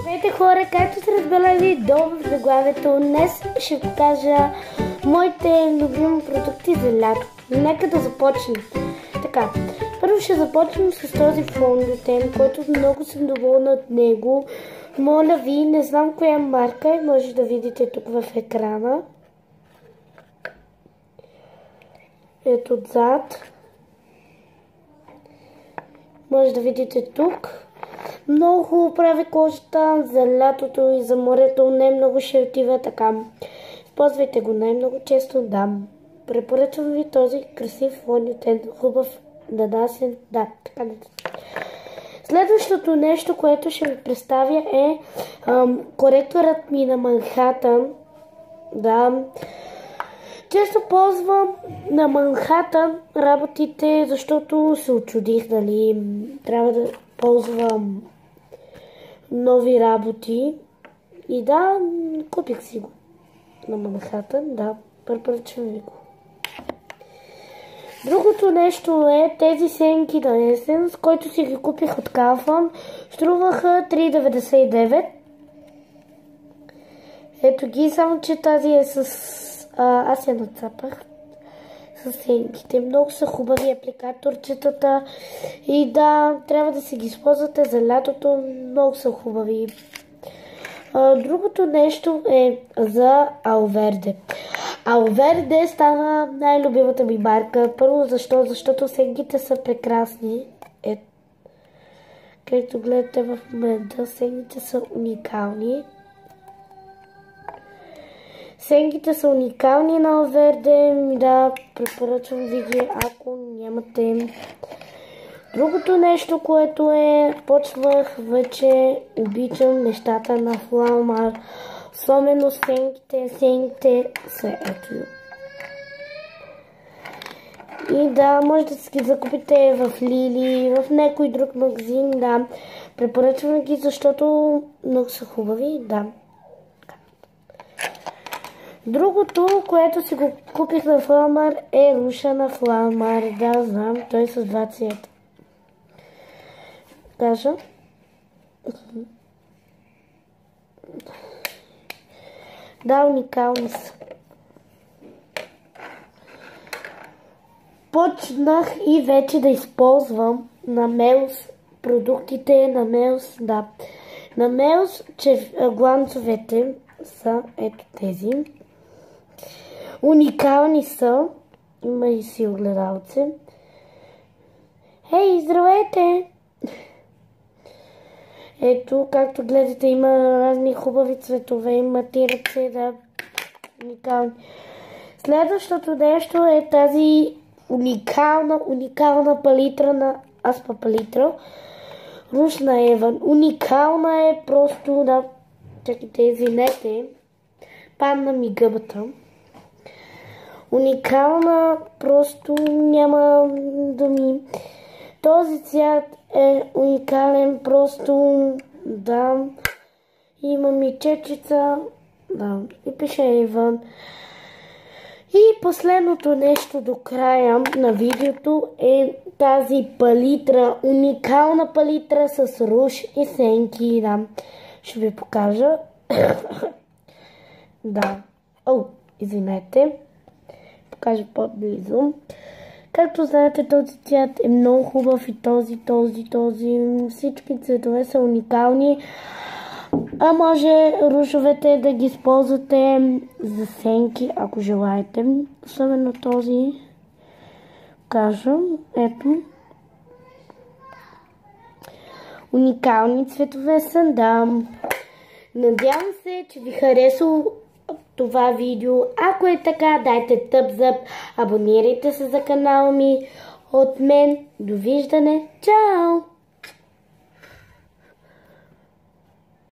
Здравейте хора, както сте разбрали долу в заглавието, днес ще покажа моите любими продукти за лято. Нека да започнем. Така, първо ще започнем с този фондетен, който много съм доволна от него. Моля ви, не знам коя марка е, може да видите тук в екрана. Ето отзад. Може да видите тук. Много хубаво прави кожата за лятото и за морето, не много шертива, така. Използвайте го най-много често, да. Препоръчвам ви този красив фондетен, хубав, нанасен, да, така да. Следващото нещо, което ще ви представя е коректорът ми на Манхатън, да. Често ползвам на Манхатън работите, защото се очудих, дали трябва да ползвам нови работи. И да, купих си го на Манхатън, да, препоръчвам ви го. Другото нещо е тези сенки на есен, с които си ги купих от Kaufland. Струваха 3,99. Ето ги, само че тази е с... аз я нацапах с сенките. Много са хубави апликаторчетата. И да, трябва да си ги използвате за лятото. Много са хубави. Другото нещо е за Алверде. Алверде стана най-любимата ми марка. Първо защо? Защото сенките са прекрасни. Както гледате в момента, сенките са уникални. Сенките са уникални на Алверде. Да, препоръчвам ви ги, ако нямате. Другото нещо, което почвах вече, обичам нещата на Флаумар. Особено сенките. Сенките са ето. И да, може да си ги закупите в Лили, в някой друг магазин, да. Препоръчвам ги, защото много са хубави, да. Другото, което си го купих на Флаумар, е руша на Флаумар. Да, знам, той е с два цвета. Кажа. Да, уникални са. Почнах и вече да използвам на Мелс продуктите на Мелс, да. На Мелс, че гланцовете са ето тези. Уникални са. Има и си огледалце. Хей, здравейте! Ето, както гледате, има разни хубави цветове, иматират се, да, уникални. Следващото нещо е тази уникална палитра на Аспа палитра. Руш на Еван. Уникална е просто, да, чакайте, извинете, падна ми гъбата. Уникална, просто няма думи. Този цвят е уникален, просто, да, има мечечица, да, и пише Еван. И последното нещо до края на видеото е тази палитра, уникална палитра с руш и сенки, да, ще ви покажа. Да, извинете, покажа по-близо. Както знаете, този цвят е много хубав и този. Всички цветове са уникални. А може рушовете да ги използвате за сенки, ако желаете. Особено този. Кажа, ето. Уникални цветове са, да. Надявам се, че ви харесало това видео. Ако е така, дайте thumbs up, абонирайте се за канала ми. От мен, довиждане, чао!